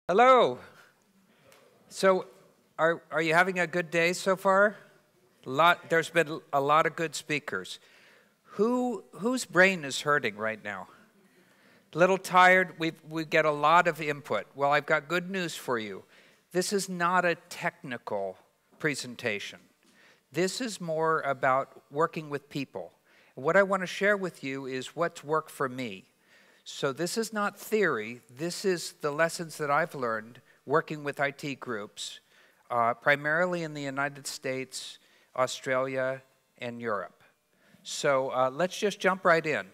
Hello. So, are you having a good day so far? There's been a lot of good speakers. Whose brain is hurting right now? A little tired? We get a lot of input. Well, I've got good news for you. This is not a technical presentation. This is more about working with people. What I want to share with you is what's worked for me. So this is not theory. This is the lessons that I've learned working with IT groups, primarily in the United States, Australia, and Europe. So let's just jump right in.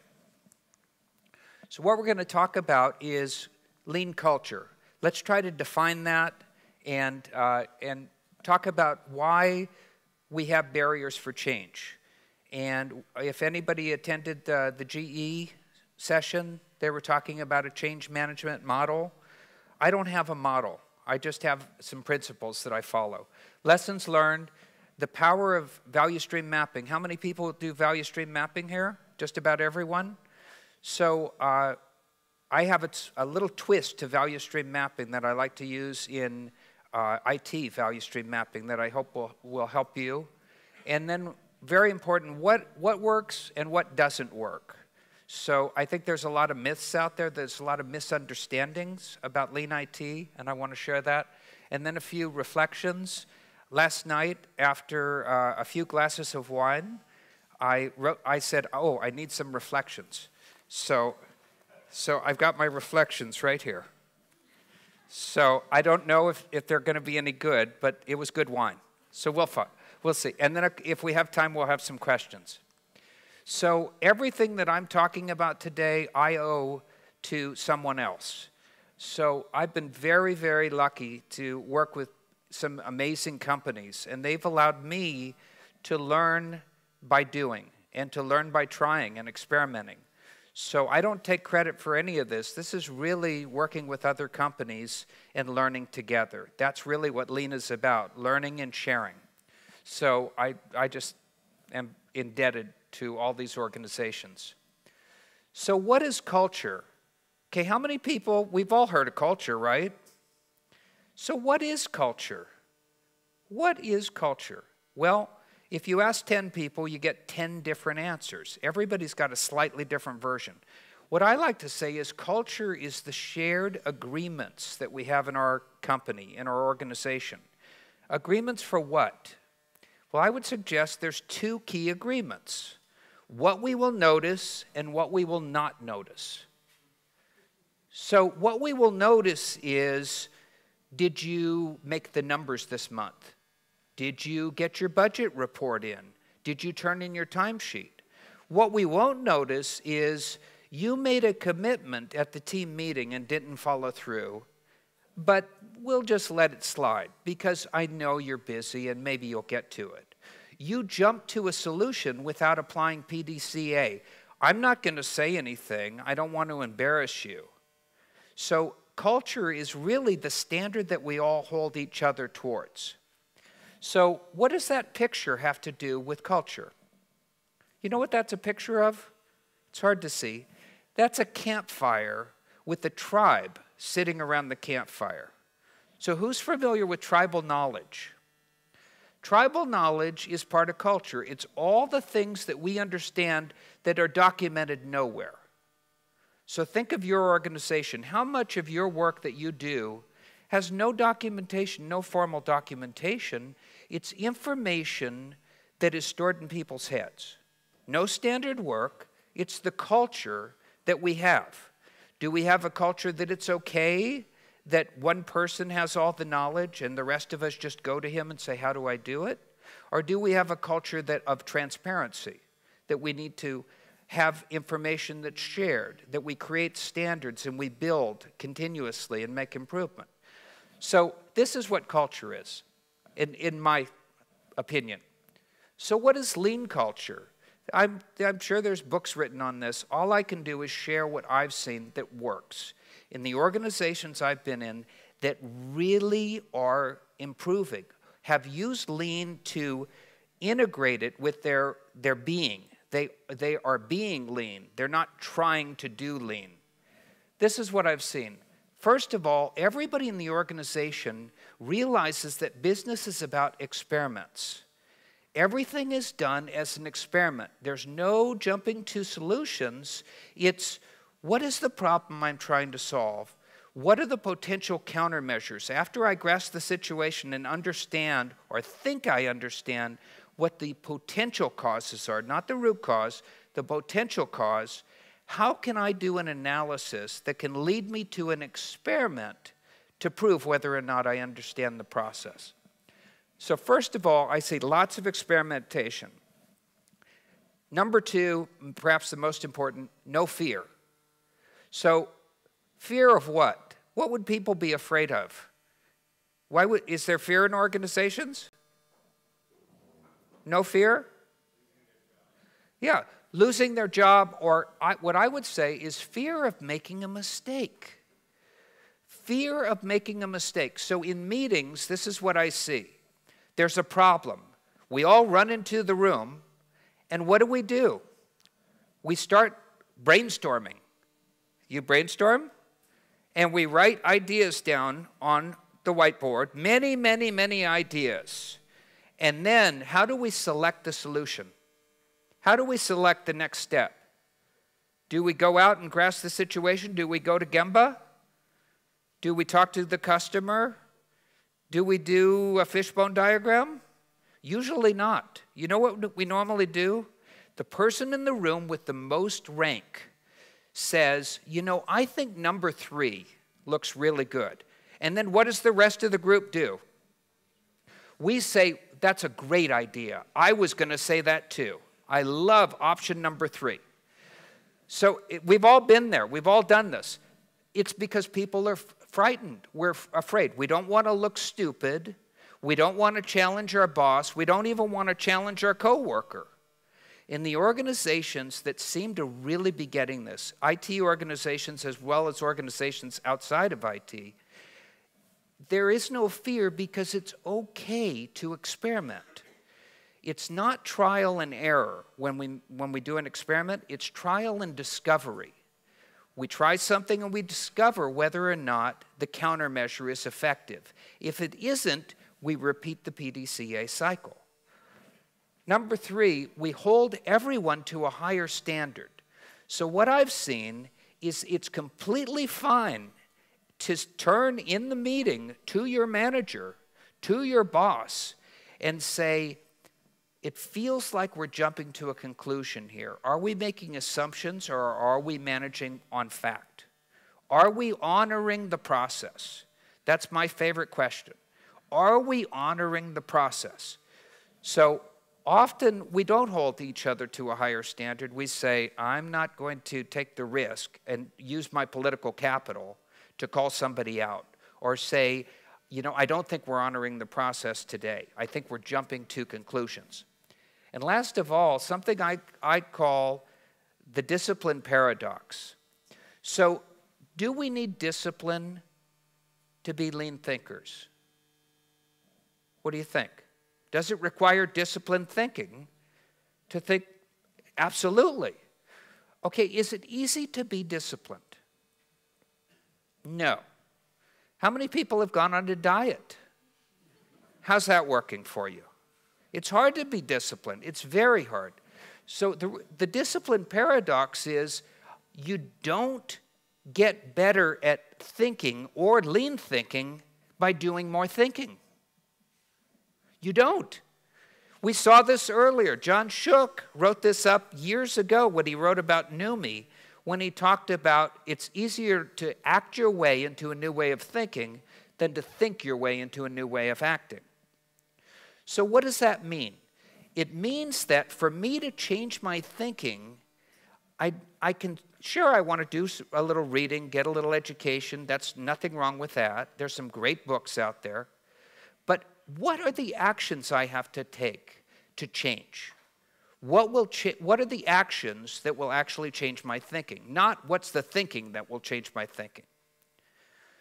So what we're going to talk about is lean culture. Let's try to define that and talk about why we have barriers for change. And if anybody attended the GE session, they were talking about a change management model. I don't have a model. I just have some principles that I follow. Lessons learned, the power of value stream mapping. How many people do value stream mapping here? Just about everyone? So I have a little twist to value stream mapping that I like to use in IT value stream mapping that I hope will help you. And then, very important, what works and what doesn't work. So I think there's a lot of myths out there. There's a lot of misunderstandings about lean IT, and I want to share that. And then a few reflections. Last night, after a few glasses of wine, I said, oh, I need some reflections. So I've got my reflections right here. So I don't know if they're going to be any good, but it was good wine. So we'll see. And then if we have time, we'll have some questions. So everything that I'm talking about today, I owe to someone else. So I've been very, very lucky to work with some amazing companies, and they've allowed me to learn by doing and to learn by trying and experimenting. So I don't take credit for any of this. This is really working with other companies and learning together. That's really what Lean is about, learning and sharing. So I just am indebted to all these organizations. So what is culture? Okay, how many people, we've all heard of culture, right? So what is culture? What is culture? Well, if you ask 10 people, you get 10 different answers. Everybody's got a slightly different version. What I like to say is culture is the shared agreements that we have in our company, in our organization. Agreements for what? Well, I would suggest there's two key agreements. What we will notice and what we will not notice. So what we will notice is, did you make the numbers this month? Did you get your budget report in? Did you turn in your timesheet? What we won't notice is you made a commitment at the team meeting and didn't follow through, but we'll just let it slide because I know you're busy and maybe you'll get to it. You jumped to a solution without applying PDCA. I'm not going to say anything. I don't want to embarrass you. So culture is really the standard that we all hold each other towards. So what does that picture have to do with culture? You know what that's a picture of? It's hard to see. That's a campfire with the tribe sitting around the campfire. So who's familiar with tribal knowledge? Tribal knowledge is part of culture. It's all the things that we understand that are documented nowhere. So think of your organization. How much of your work that you do has no documentation, no formal documentation? It's information that is stored in people's heads. No standard work. It's the culture that we have. Do we have a culture that it's okay that one person has all the knowledge and the rest of us just go to him and say, how do I do it? Or do we have a culture of transparency, that we need to have information that's shared, that we create standards and we build continuously and make improvement? So this is what culture is, in my opinion. So what is lean culture? I'm sure there's books written on this. All I can do is share what I've seen that works. In the organizations I've been in that really are improving, have used lean to integrate it with their being. They are being lean. They're not trying to do lean. This is what I've seen. First of all, everybody in the organization realizes that business is about experiments. Everything is done as an experiment. There's no jumping to solutions. It's, what is the problem I'm trying to solve? What are the potential countermeasures? After I grasp the situation and understand, or think I understand, what the potential causes are, not the root cause, the potential cause, how can I do an analysis that can lead me to an experiment to prove whether or not I understand the process? So first of all, I see lots of experimentation. Number two, perhaps the most important, no fear. So fear of what? What would people be afraid of? Is there fear in organizations? No fear? Yeah, losing their job, or what I would say is fear of making a mistake. Fear of making a mistake. So in meetings, this is what I see. There's a problem. We all run into the room, and what do? We start brainstorming. You brainstorm? And we write ideas down on the whiteboard, many, many, many ideas. And then, how do we select the solution? How do we select the next step? Do we go out and grasp the situation? Do we go to Gemba? Do we talk to the customer? Do we do a fishbone diagram? Usually not. You know what we normally do? The person in the room with the most rank says, you know, I think number 3 looks really good. And then what does the rest of the group do? We say, that's a great idea. I was going to say that too. I love option number 3. So we've all been there. We've all done this. It's because people are frightened. We're afraid. We don't want to look stupid. We don't want to challenge our boss. We don't even want to challenge our coworker. In the organizations that seem to really be getting this, IT organizations as well as organizations outside of IT, there is no fear because it's okay to experiment. It's not trial and error when we do an experiment. It's trial and discovery. We try something and we discover whether or not the countermeasure is effective. If it isn't, we repeat the PDCA cycle. Number 3, we hold everyone to a higher standard. So what I've seen is it's completely fine to turn in the meeting to your manager, to your boss, and say, it feels like we're jumping to a conclusion here. Are we making assumptions or are we managing on fact? Are we honoring the process? That's my favorite question. Are we honoring the process? So often we don't hold each other to a higher standard. We say, I'm not going to take the risk and use my political capital to call somebody out, or say, you know, I don't think we're honoring the process today. I think we're jumping to conclusions. And last of all, something I call the discipline paradox. So do we need discipline to be lean thinkers? What do you think? Does it require disciplined thinking to think? Absolutely. Okay, is it easy to be disciplined? No. How many people have gone on a diet? How's that working for you? It's hard to be disciplined. It's very hard. So the discipline paradox is you don't get better at thinking or lean thinking by doing more thinking. You don't. We saw this earlier. John Shook wrote this up years ago when he wrote about NUMMI, when he talked about it's easier to act your way into a new way of thinking than to think your way into a new way of acting. So what does that mean? It means that for me to change my thinking, I want to do a little reading, get a little education. That's nothing wrong with that. There's some great books out there. But what are the actions I have to take to change? What are the actions that will actually change my thinking? Not what's the thinking that will change my thinking.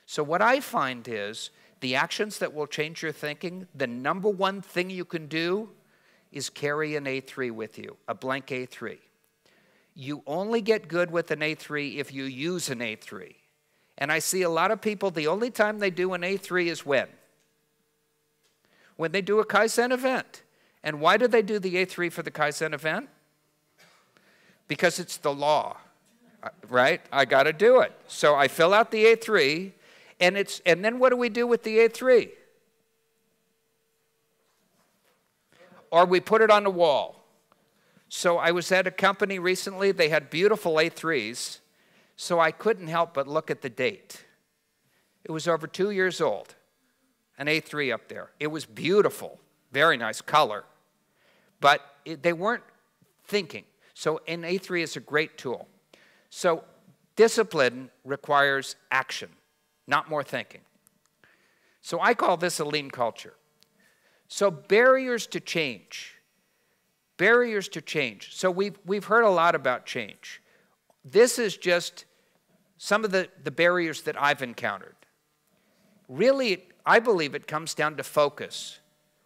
So what I find is the actions that will change your thinking, the number one thing you can do is carry an A3 with you, a blank A3. You only get good with an A3 if you use an A3. And I see a lot of people, the only time they do an A3 is when? When they do a Kaizen event. And why do they do the A3 for the Kaizen event? Because it's the law, right? I got to do it. So I fill out the A3, and then what do we do with the A3? Or we put it on the wall. So I was at a company recently, they had beautiful A3s, so I couldn't help but look at the date. It was over 2 years old, an A3 up there. It was beautiful, very nice color, but they weren't thinking. So an A3 is a great tool. So discipline requires action, not more thinking. So I call this a lean culture. So barriers to change. Barriers to change. So we've heard a lot about change. This is just some of the barriers that I've encountered. Really, I believe it comes down to focus.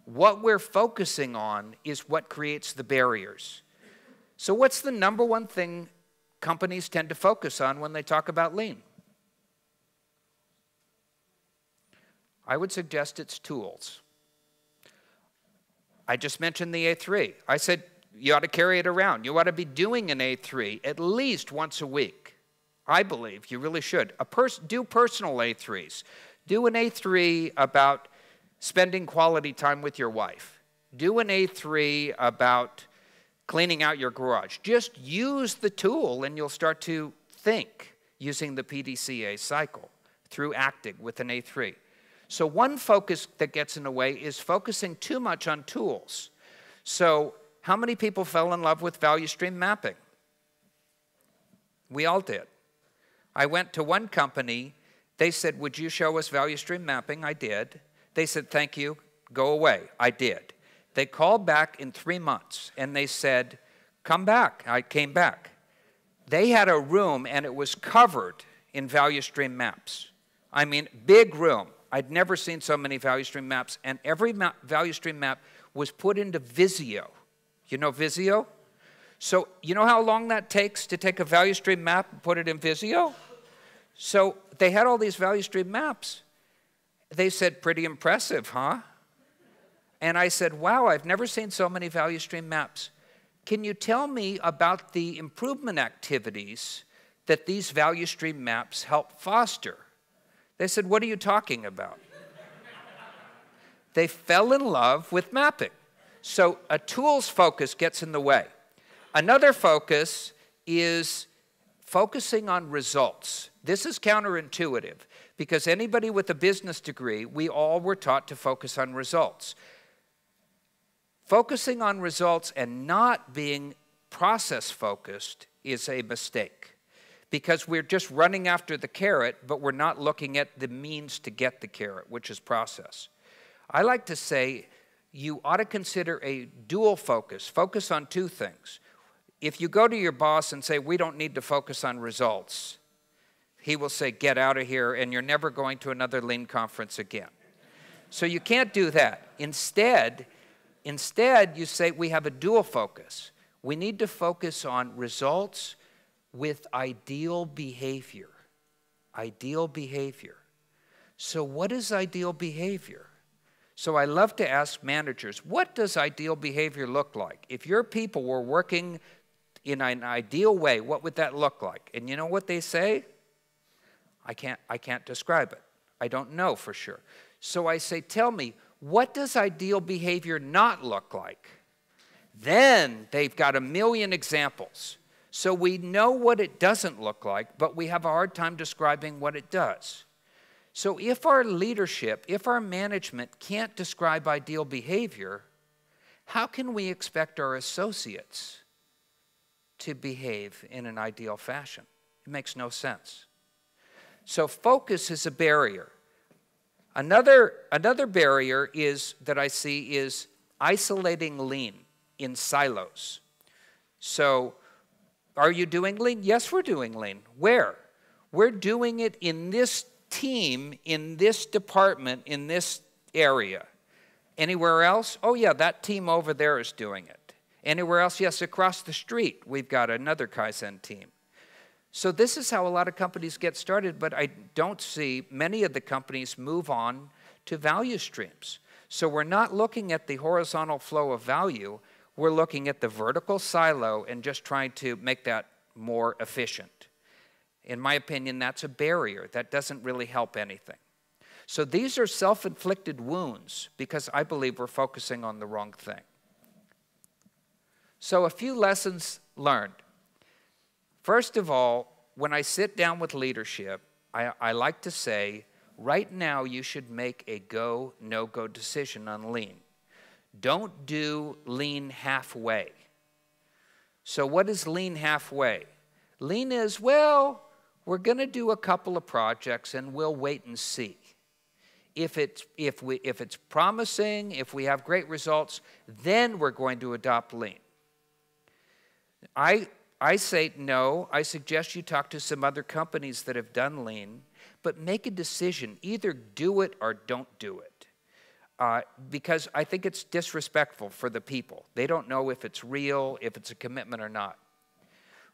What we're focusing on is what creates the barriers. So what's the number one thing companies tend to focus on when they talk about lean? I would suggest it's tools. I just mentioned the A3. I said you ought to carry it around. You ought to be doing an A3 at least once a week. I believe you really should. Do personal A3s. Do an A3 about spending quality time with your wife. Do an A3 about cleaning out your garage. Just use the tool and you'll start to think using the PDCA cycle through acting with an A3. So one focus that gets in the way is focusing too much on tools. So how many people fell in love with value stream mapping? We all did. I went to one company. They said, would you show us value stream mapping? I did. They said, thank you. Go away. I did. They called back in 3 months, and they said, come back. I came back. They had a room, and it was covered in value stream maps. I mean, big room. I'd never seen so many value stream maps, and every value stream map was put into Visio. You know Visio? So you know how long that takes to take a value stream map and put it in Visio? So they had all these value stream maps. They said, pretty impressive, huh? And I said, wow, I've never seen so many value stream maps. Can you tell me about the improvement activities that these value stream maps help foster? They said, what are you talking about? They fell in love with mapping. So a tools focus gets in the way. Another focus is focusing on results. This is counterintuitive because anybody with a business degree, we all were taught to focus on results. Focusing on results and not being process focused is a mistake. Because we're just running after the carrot, but we're not looking at the means to get the carrot, which is process. I like to say you ought to consider a dual focus. Focus on two things. If you go to your boss and say, we don't need to focus on results, he will say, get out of here, and you're never going to another lean conference again. So you can't do that. Instead, you say we have a dual focus. We need to focus on results with ideal behavior. Ideal behavior. So what is ideal behavior? So I love to ask managers, what does ideal behavior look like? If your people were working in an ideal way, what would that look like? And you know what they say? I can't describe it. I don't know for sure. So I say, tell me, what does ideal behavior not look like? Then they've got a million examples. So we know what it doesn't look like, but we have a hard time describing what it does. So if our leadership, if our management can't describe ideal behavior, how can we expect our associates to behave in an ideal fashion? It makes no sense. So focus is a barrier. Another barrier that I see is isolating lean in silos. So are you doing lean? Yes, we're doing lean. Where? We're doing it in this team, in this department, in this area. Anywhere else? Oh yeah, that team over there is doing it. Anywhere else? Yes, across the street we've got another Kaizen team. So this is how a lot of companies get started, but I don't see many of the companies move on to value streams. So we're not looking at the horizontal flow of value, we're looking at the vertical silo and just trying to make that more efficient. In my opinion, that's a barrier. That doesn't really help anything. So these are self-inflicted wounds because I believe we're focusing on the wrong thing. So a few lessons learned. First of all, when I sit down with leadership, I like to say, right now you should make a go, no-go decision on lean. Don't do lean halfway. So what is lean halfway? Lean is, well, we're going to do a couple of projects and we'll wait and see. If it's promising, if we have great results, then we're going to adopt lean. I say no. I suggest you talk to some other companies that have done lean, but make a decision. Either do it or don't do it. Because I think it's disrespectful for the people. They don't know if it's real, if it's a commitment or not.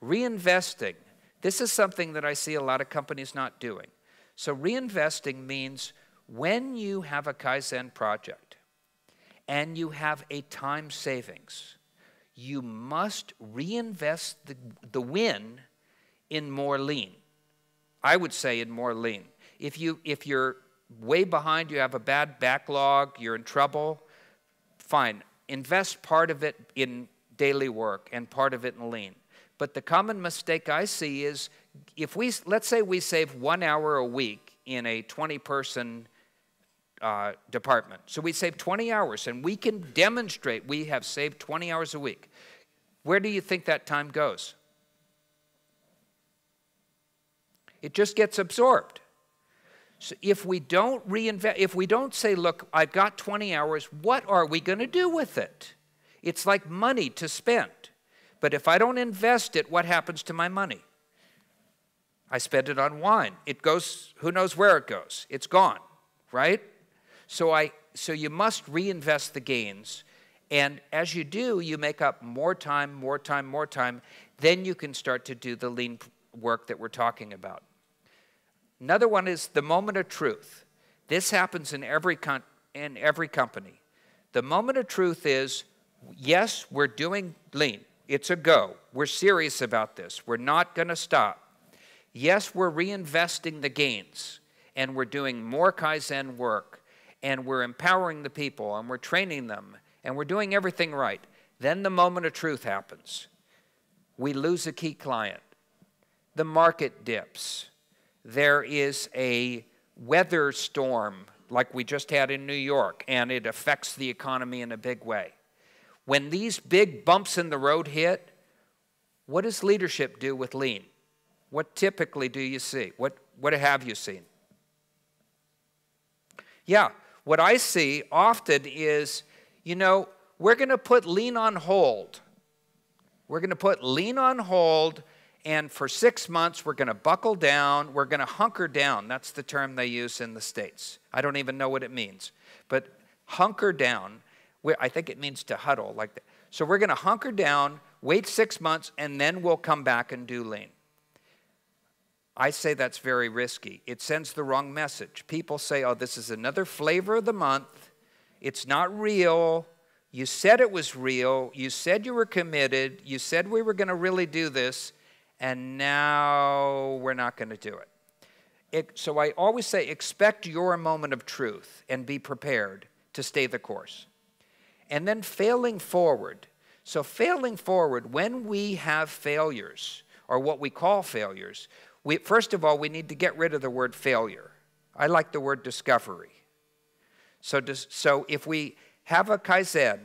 Reinvesting. This is something that I see a lot of companies not doing. So reinvesting means when you have a Kaizen project and you have a time savings, you must reinvest the win in more lean. I would say in more lean. If you're way behind, you have a bad backlog, you're in trouble, fine. Invest part of it in daily work and part of it in lean. But the common mistake I see is let's say we save 1 hour a week in a 20-person department. So we save 20 hours, and we can demonstrate we have saved 20 hours a week. Where do you think that time goes? It just gets absorbed. So if we don't reinvest, if we don't say, look, I've got 20 hours, what are we going to do with it? It's like money to spend. But if I don't invest it, what happens to my money? I spend it on wine. It goes, who knows where it goes? It's gone, right? So you must reinvest the gains. And as you do, you make up more time, more time, more time. Then you can start to do the lean work that we're talking about. Another one is the moment of truth. This happens in every company. The moment of truth is, yes, we're doing lean. It's a go. We're serious about this. We're not going to stop. Yes, we're reinvesting the gains, and we're doing more Kaizen work, and we're empowering the people, and we're training them, and we're doing everything right. Then the moment of truth happens. We lose a key client. The market dips. There is a weather storm like we just had in New York, and it affects the economy in a big way. When these big bumps in the road hit, what does leadership do with lean? What typically do you see? What have you seen? Yeah, what I see often is, we're going to put lean on hold. We're going to put lean on hold, and for 6 months, we're going to buckle down. We're going to hunker down. That's the term they use in the States. I don't even know what it means. But hunker down, I think it means to huddle like that. So we're going to hunker down, wait 6 months, and then we'll come back and do lean. I say that's very risky. It sends the wrong message. People say, oh, this is another flavor of the month. It's not real. You said it was real. You said you were committed. You said we were going to really do this, and now we're not going to do it. So I always say, expect your moment of truth and be prepared to stay the course. And then failing forward. So failing forward, when we have failures, or what we call failures, first of all, we need to get rid of the word failure. I like the word discovery. So if we have a Kaizen,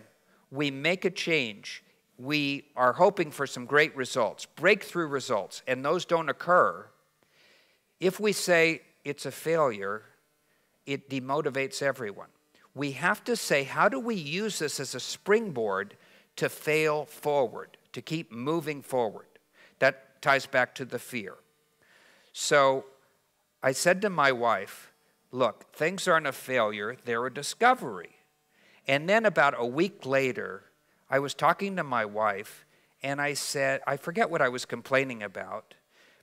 we make a change, we are hoping for some great results, breakthrough results, and those don't occur. If we say it's a failure, it demotivates everyone. We have to say, how do we use this as a springboard to fail forward, to keep moving forward? That ties back to the fear. So I said to my wife, look, things aren't a failure, they're a discovery. And then about a week later, I was talking to my wife, and I said, I forget what I was complaining about,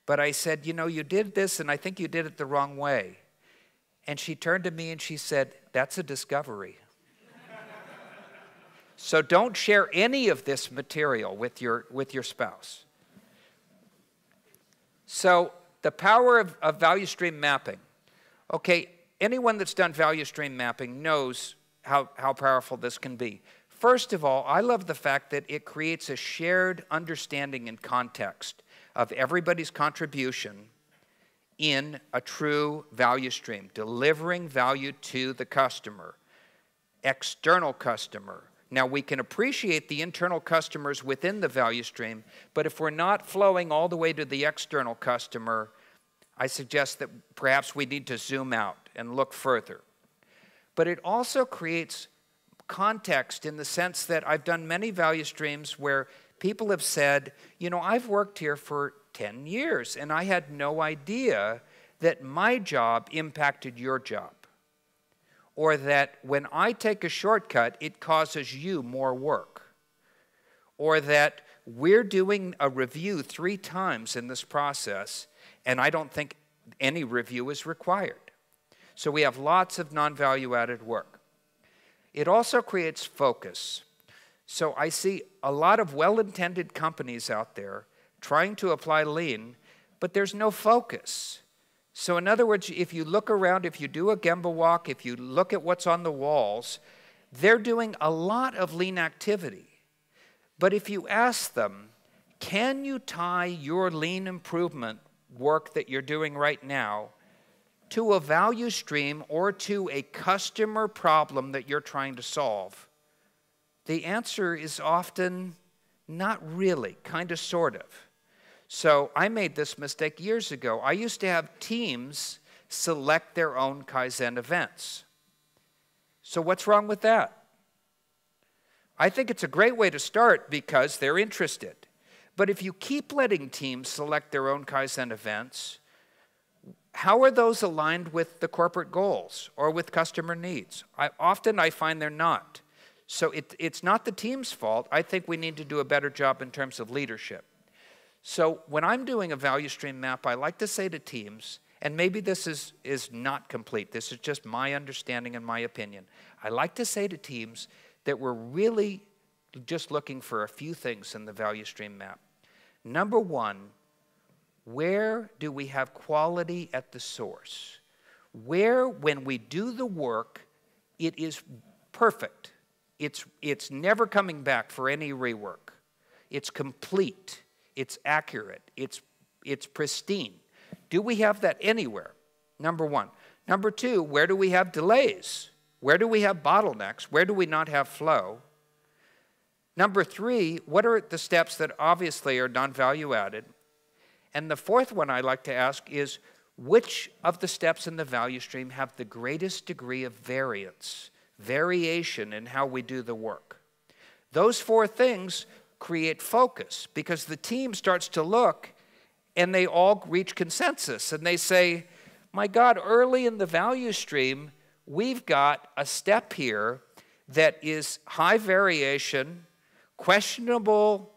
but I said, you know, you did this and I think you did it the wrong way. And she turned to me and she said, that's a discovery. So don't share any of this material with your spouse. So the power of value stream mapping. Okay, anyone that's done value stream mapping knows how powerful this can be. First of all, I love the fact that it creates a shared understanding and context of everybody's contribution in a true value stream, delivering value to the customer, external customer. Now, we can appreciate the internal customers within the value stream, but if we're not flowing all the way to the external customer, I suggest that perhaps we need to zoom out and look further. But it also creates context in the sense that I've done many value streams where people have said, you know, I've worked here for 10 years and I had no idea that my job impacted your job. Or that when I take a shortcut, it causes you more work. Or that we're doing a review 3 times in this process, and I don't think any review is required. So we have lots of non-value-added work. It also creates focus. So I see a lot of well-intended companies out there trying to apply lean, but there's no focus. So in other words, if you look around, if you do a Gemba walk, if you look at what's on the walls, they're doing a lot of lean activity. But if you ask them, can you tie your lean improvement work that you're doing right now to a value stream or to a customer problem that you're trying to solve? The answer is often not really, kind of, sort of. So I made this mistake years ago. I used to have teams select their own Kaizen events. So what's wrong with that? I think it's a great way to start because they're interested. But if you keep letting teams select their own Kaizen events, how are those aligned with the corporate goals or with customer needs? Often I find they're not. So it's not the team's fault. I think we need to do a better job in terms of leadership. So when I'm doing a value stream map, I like to say to teams, and maybe this is not complete, this is just my understanding and my opinion. I like to say to teams that we're really just looking for a few things in the value stream map. Number one, where do we have quality at the source? Where, when we do the work, it is perfect. It's never coming back for any rework. It's complete. It's accurate. It's pristine. Do we have that anywhere? Number one. Number two, where do we have delays? Where do we have bottlenecks? Where do we not have flow? Number three, what are the steps that obviously are non-value added? And the fourth one I like to ask is, which of the steps in the value stream have the greatest degree of variation in how we do the work? Those 4 things create focus because the team starts to look and they all reach consensus and they say, my God, early in the value stream, we've got a step here that is high variation, questionable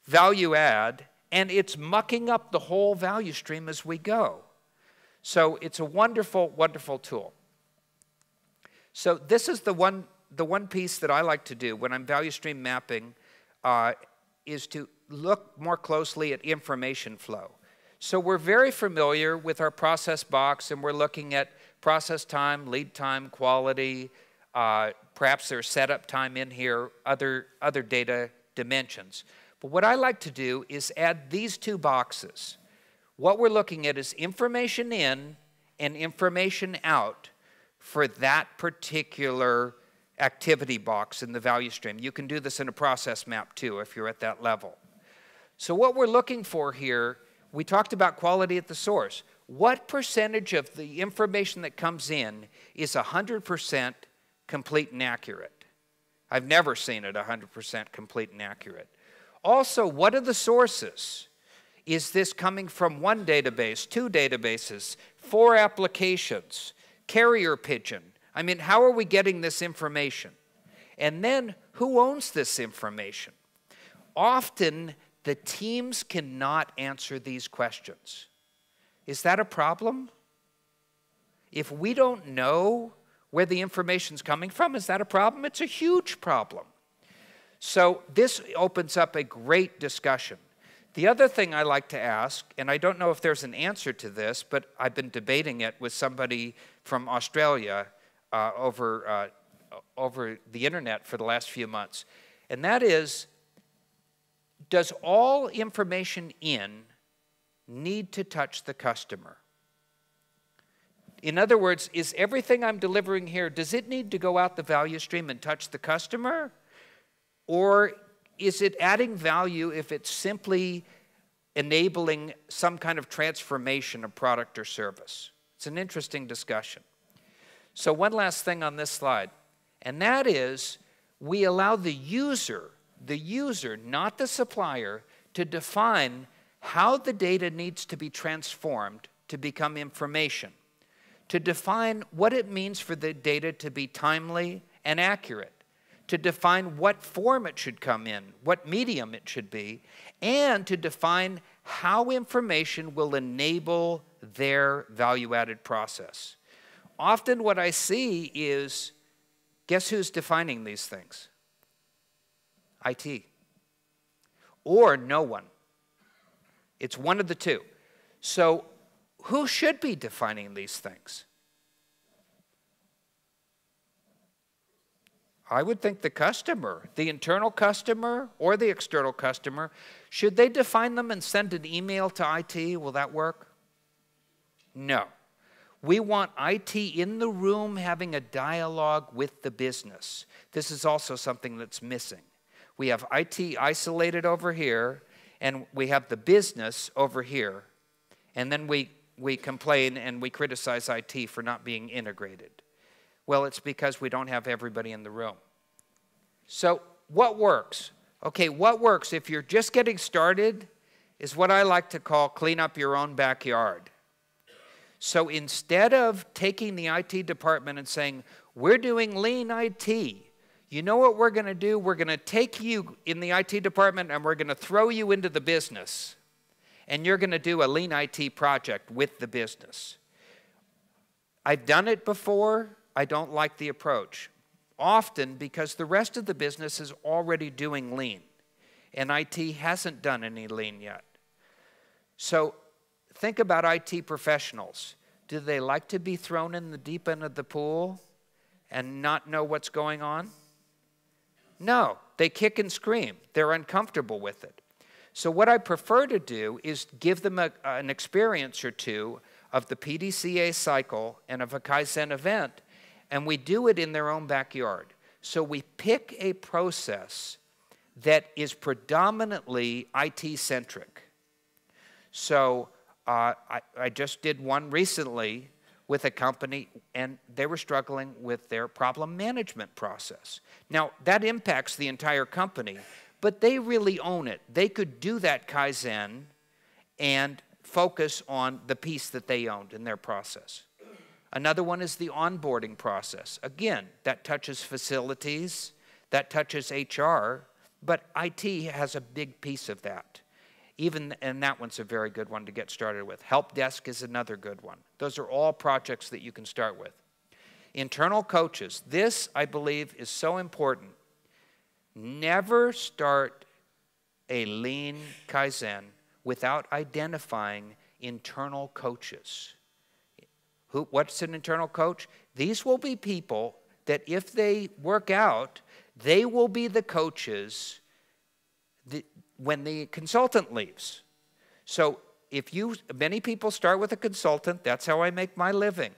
value add, and it's mucking up the whole value stream as we go. So it's a wonderful, wonderful tool. So this is the one piece that I like to do when I'm value stream mapping is to look more closely at information flow. So we're very familiar with our process box, and we're looking at process time, lead time, quality, perhaps there's setup time in here, other data dimensions. But what I like to do is add these 2 boxes. What we're looking at is information in and information out for that particular activity box in the value stream. You can do this in a process map too if you're at that level. So what we're looking for here, we talked about quality at the source. What percentage of the information that comes in is 100% complete and accurate? I've never seen it 100% complete and accurate. Also, what are the sources? Is this coming from 1 database, 2 databases, 4 applications, carrier pigeon? I mean, how are we getting this information? And then, who owns this information? Often, the teams cannot answer these questions. Is that a problem? If we don't know where the information's coming from, is that a problem? It's a huge problem. So this opens up a great discussion. The other thing I like to ask, and I don't know if there's an answer to this, but I've been debating it with somebody from Australia over the internet for the last few months, and that is, does all information in need to touch the customer? In other words, is everything I'm delivering here, does it need to go out the value stream and touch the customer? Or is it adding value if it's simply enabling some kind of transformation of product or service? It's an interesting discussion. So one last thing on this slide, and that is we allow the user, not the supplier, to define how the data needs to be transformed to become information, to define what it means for the data to be timely and accurate, to define what form it should come in, what medium it should be, and to define how information will enable their value-added process. Often what I see is, guess who's defining these things? IT. Or no one. It's one of the two. So who should be defining these things? I would think the customer, the internal customer or the external customer. Should they define them and send an email to IT? Will that work? No. We want IT in the room having a dialogue with the business. This is also something that's missing. We have IT isolated over here, and we have the business over here, and then we complain and we criticize IT for not being integrated. Well, it's because we don't have everybody in the room. So what works? Okay, what works if you're just getting started is what I like to call clean up your own backyard. So instead of taking the IT department and saying, we're doing lean IT, you know what we're going to do? We're going to take you in the IT department and we're going to throw you into the business. And you're going to do a lean IT project with the business. I've done it before. I don't like the approach. Often because the rest of the business is already doing lean. And IT hasn't done any lean yet. So think about IT professionals. Do they like to be thrown in the deep end of the pool and not know what's going on? No, they kick and scream. They're uncomfortable with it. So what I prefer to do is give them an experience or two of the PDCA cycle and of a Kaizen event, and we do it in their own backyard. So we pick a process that is predominantly IT-centric. So I just did one recently with a company, and they were struggling with their problem management process. Now, that impacts the entire company, but they really own it. They could do that Kaizen and focus on the piece that they owned in their process. Another one is the onboarding process. Again, that touches facilities, that touches HR, but IT has a big piece of that. And that one's a very good one to get started with. Help desk is another good one. Those are all projects that you can start with. Internal coaches. This, I believe, is so important. Never start a lean Kaizen without identifying internal coaches. What's an internal coach? These will be people that if they work out, they will be the coaches when the consultant leaves. So many people start with a consultant, that's how I make my living.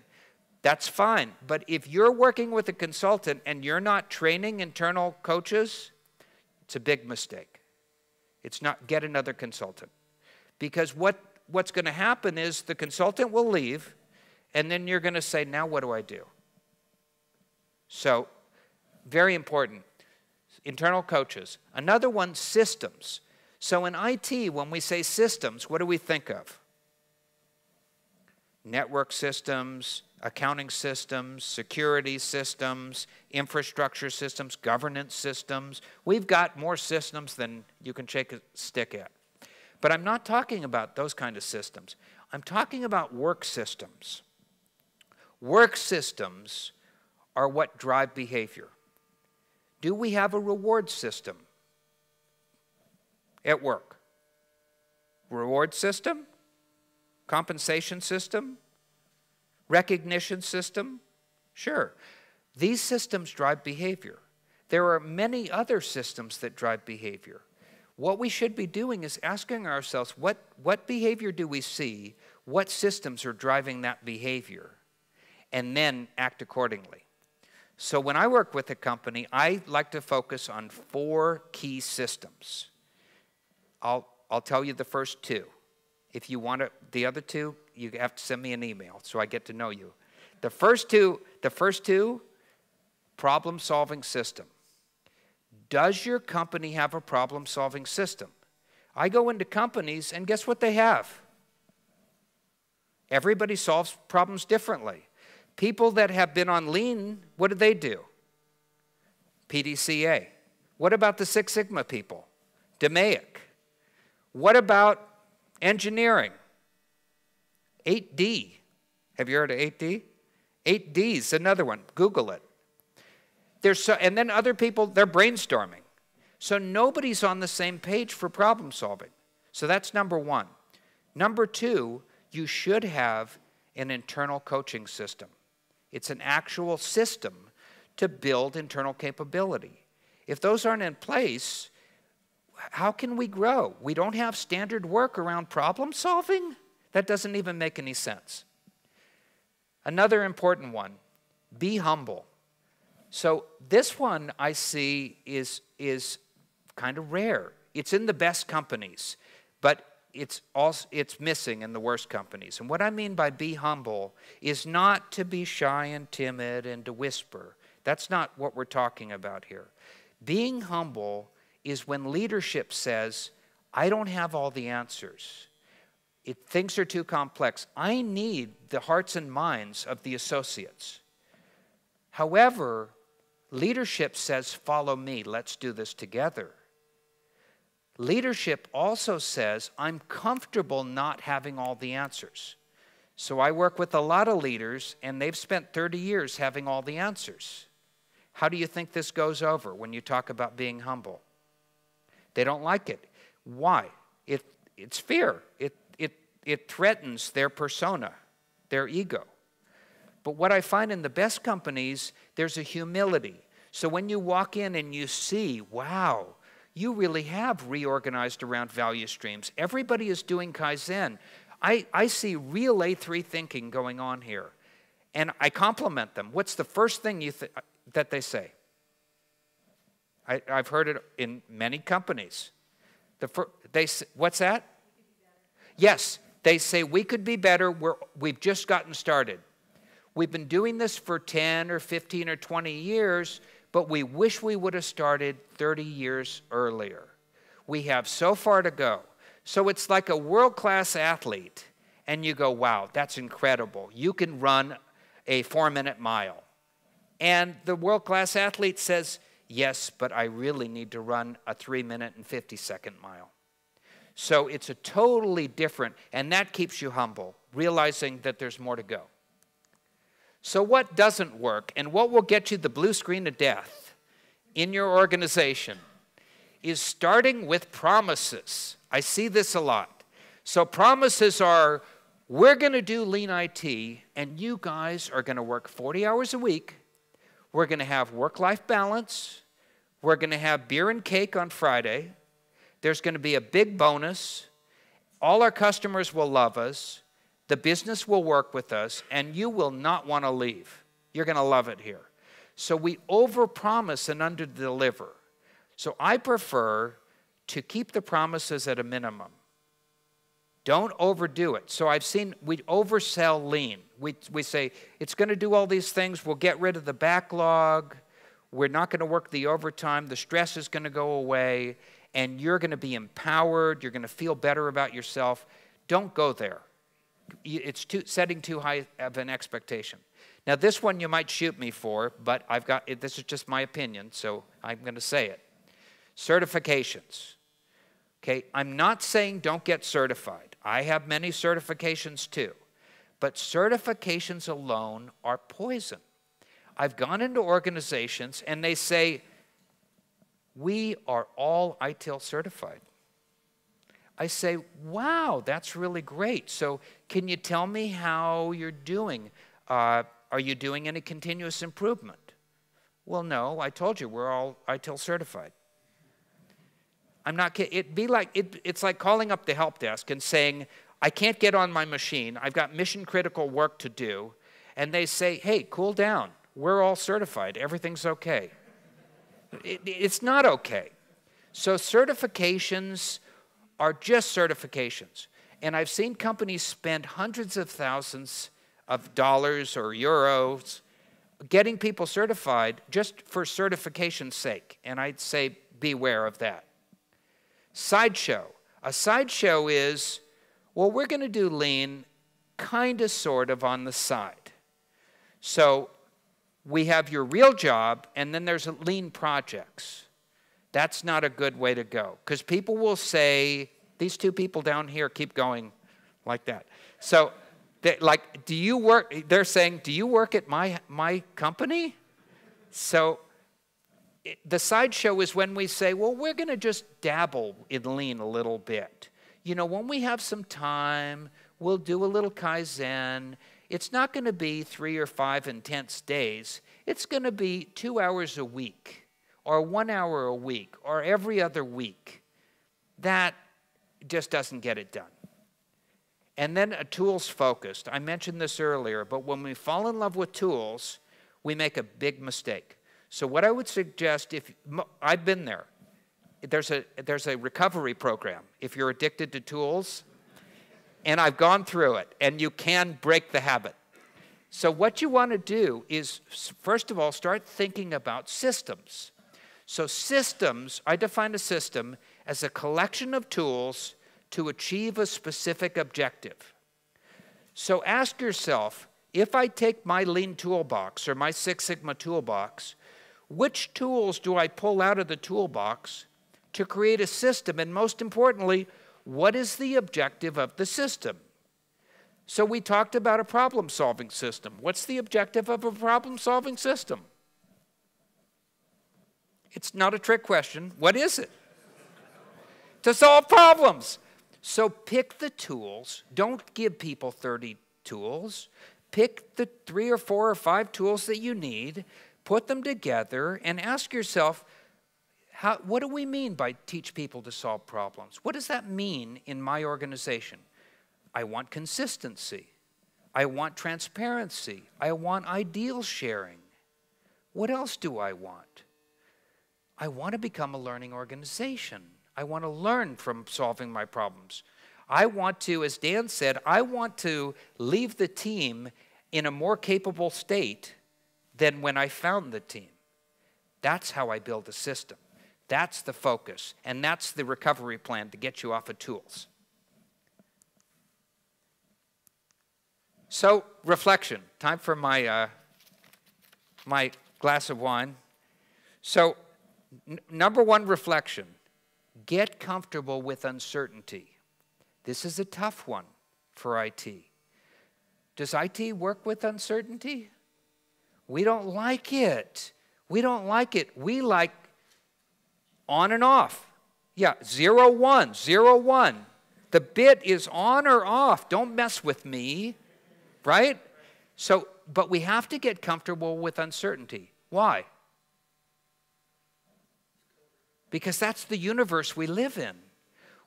That's fine. But if you're working with a consultant and you're not training internal coaches, it's a big mistake. It's not, get another consultant. Because what's going to happen is the consultant will leave, and then you're going to say, now what do I do? So, very important. Internal coaches. Another one, systems. So in IT, when we say systems, what do we think of? Network systems, accounting systems, security systems, infrastructure systems, governance systems. We've got more systems than you can shake a stick at. But I'm not talking about those kind of systems. I'm talking about work systems. Work systems are what drive behavior. Do we have a reward system at work? Reward system? Compensation system? Recognition system? Sure. These systems drive behavior. There are many other systems that drive behavior. What we should be doing is asking ourselves, what behavior do we see? What systems are driving that behavior? And then act accordingly. So when I work with a company, I like to focus on 4 key systems. I'll tell you the first 2. If you want the other 2, you have to send me an email so I get to know you. The first two, problem-solving system. Does your company have a problem-solving system? I go into companies and guess what they have? Everybody solves problems differently. People that have been on lean, what do? PDCA. What about the Six Sigma people? DMAIC. What about engineering? 8D. Have you heard of 8D? 8D is another one. Google it. And then other people, they're brainstorming. So nobody's on the same page for problem solving. So that's number 1. Number 2, you should have an internal coaching system. It's an actual system to build internal capability. If those aren't in place, how can we grow? We don't have standard work around problem solving? That doesn't even make any sense. Another important one, be humble. So this one I see is kind of rare. It's in the best companies, but it's missing in the worst companies. And what I mean by be humble is not to be shy and timid and to whisper. That's not what we're talking about here. Being humble is when leadership says, I don't have all the answers. Things are too complex. I need the hearts and minds of the associates. However, leadership says, follow me, let's do this together. Leadership also says, I'm comfortable not having all the answers. So I work with a lot of leaders, and they've spent 30 years having all the answers. How do you think this goes over when you talk about being humble? They don't like it. Why? It's fear. It threatens their persona, their ego. But what I find in the best companies, there's a humility. So when you walk in and you see, wow, you really have reorganized around value streams. Everybody is doing Kaizen. I see real A3 thinking going on here. And I compliment them. What's the first thing that they say? I've heard it in many companies. What's that? Yes, they say we could be better. We've just gotten started. We've been doing this for 10 or 15 or 20 years, but we wish we would have started 30 years earlier. We have so far to go. So it's like a world-class athlete, and you go, wow, that's incredible. You can run a 4-minute mile. And the world-class athlete says, yes, but I really need to run a 3-minute and 50-second mile. So it's a totally different, and that keeps you humble, realizing that there's more to go. So what doesn't work, and what will get you the blue screen of death in your organization, is starting with promises. I see this a lot. So promises are, we're going to do lean IT, and you guys are going to work 40 hours a week. We're going to have work-life balance. We're going to have beer and cake on Friday. There's going to be a big bonus. All our customers will love us. The business will work with us, and you will not want to leave. You're going to love it here. So we overpromise and underdeliver. So I prefer to keep the promises at a minimum. Don't overdo it. So I've seen we oversell lean. We say, it's going to do all these things. We'll get rid of the backlog. We're not going to work the overtime. The stress is going to go away, and you're going to be empowered. You're going to feel better about yourself. Don't go there. It's setting too high of an expectation. Now, this one you might shoot me for, but this is just my opinion, so I'm going to say it. Certifications. Okay, I'm not saying don't get certified. I have many certifications too. But certifications alone are poison. I've gone into organizations and they say, we are all ITIL certified. I say, wow, that's really great. So can you tell me how you're doing? Are you doing any continuous improvement? Well, no, I told you we're all ITIL certified. I'm not kidding. It's like calling up the help desk and saying, I can't get on my machine. I've got mission critical work to do. And they say, hey, cool down. We're all certified. Everything's okay. It's not okay. So certifications are just certifications. And I've seen companies spend hundreds of thousands of dollars or euros getting people certified just for certification's sake. And I'd say beware of that. Sideshow. A sideshow is, well, we're going to do lean kind of sort of on the side. So we have your real job, and then there's lean projects. That's not a good way to go, because people will say, these two people down here keep going like that. So, do you work? They're saying, do you work at my company? So the sideshow is when we say, well, we're going to just dabble in lean a little bit. You know, when we have some time, we'll do a little Kaizen. It's not going to be 3 or 5 intense days. It's going to be 2 hours a week, or 1 hour a week, or every other week. That just doesn't get it done. And then a tools focused. I mentioned this earlier, but when we fall in love with tools, we make a big mistake. So what I would suggest, I've been there. There's a recovery program if you're addicted to tools, and I've gone through it, and you can break the habit. So what you want to do is, first of all, start thinking about systems. So systems, I define a system as a collection of tools to achieve a specific objective. So ask yourself, if I take my lean toolbox or my Six Sigma toolbox, which tools do I pull out of the toolbox to create a system? And most importantly, what is the objective of the system? So we talked about a problem-solving system. What's the objective of a problem-solving system? It's not a trick question. What is it? To solve problems. So pick the tools. Don't give people 30 tools. Pick the 3 or 4 or 5 tools that you need, put them together, and ask yourself, what do we mean by teach people to solve problems? What does that mean in my organization? I want consistency. I want transparency. I want ideal sharing. What else do I want? I want to become a learning organization. I want to learn from solving my problems. I want to, as Dan said, I want to leave the team in a more capable state than when I found the team. That's how I build a system. That's the focus, and that's the recovery plan to get you off of tools. So, reflection. Time for my glass of wine. So, number 1 reflection. Get comfortable with uncertainty. This is a tough one for IT. Does IT work with uncertainty? We don't like it. We don't like it. We like on and off. Yeah, 0, 1, 0, 1. The bit is on or off. Don't mess with me, right? So, but we have to get comfortable with uncertainty. Why? Because that's the universe we live in.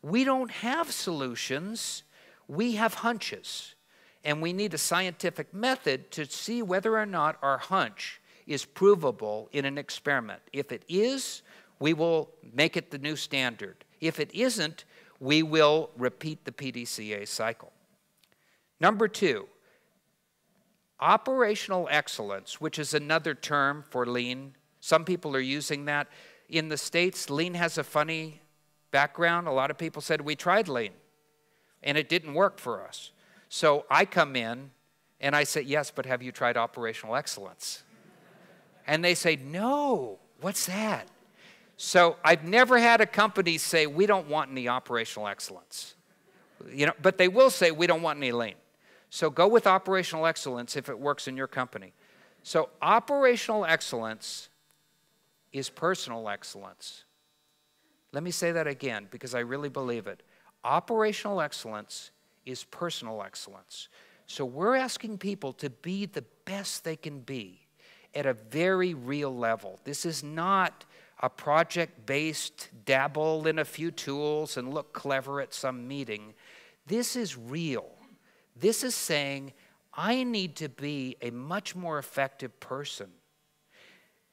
We don't have solutions. We have hunches. And we need a scientific method to see whether or not our hunch is provable in an experiment. If it is, we will make it the new standard. If it isn't, we will repeat the PDCA cycle. Number 2, operational excellence, which is another term for lean. Some people are using that. In the States, lean has a funny background. A lot of people said, we tried lean, and it didn't work for us. So I come in and I say, yes, but have you tried operational excellence? And they say, no, what's that? So I've never had a company say, we don't want any operational excellence. But they will say, we don't want any lean. So go with operational excellence if it works in your company. So operational excellence is personal excellence. Let me say that again because I really believe it. Operational excellence is personal excellence. So we're asking people to be the best they can be at a very real level. This is not a project-based dabble in a few tools and look clever at some meeting. This is real. This is saying, I need to be a much more effective person.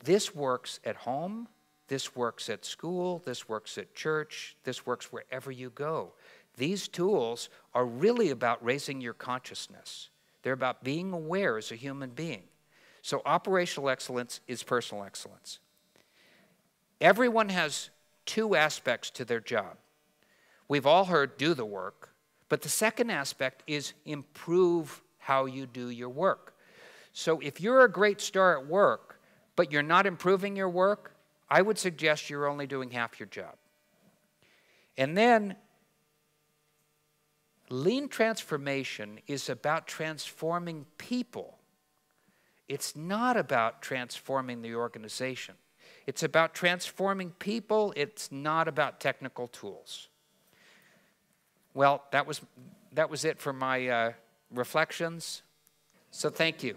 This works at home, this works at school, this works at church, this works wherever you go. These tools are really about raising your consciousness. They're about being aware as a human being. So operational excellence is personal excellence. Everyone has two aspects to their job. We've all heard do the work, but the second aspect is improve how you do your work. So if you're a great star at work, but you're not improving your work, I would suggest you're only doing half your job. And then lean transformation is about transforming people. It's not about transforming the organization. It's about transforming people. It's not about technical tools. Well, that was it for my reflections. So thank you.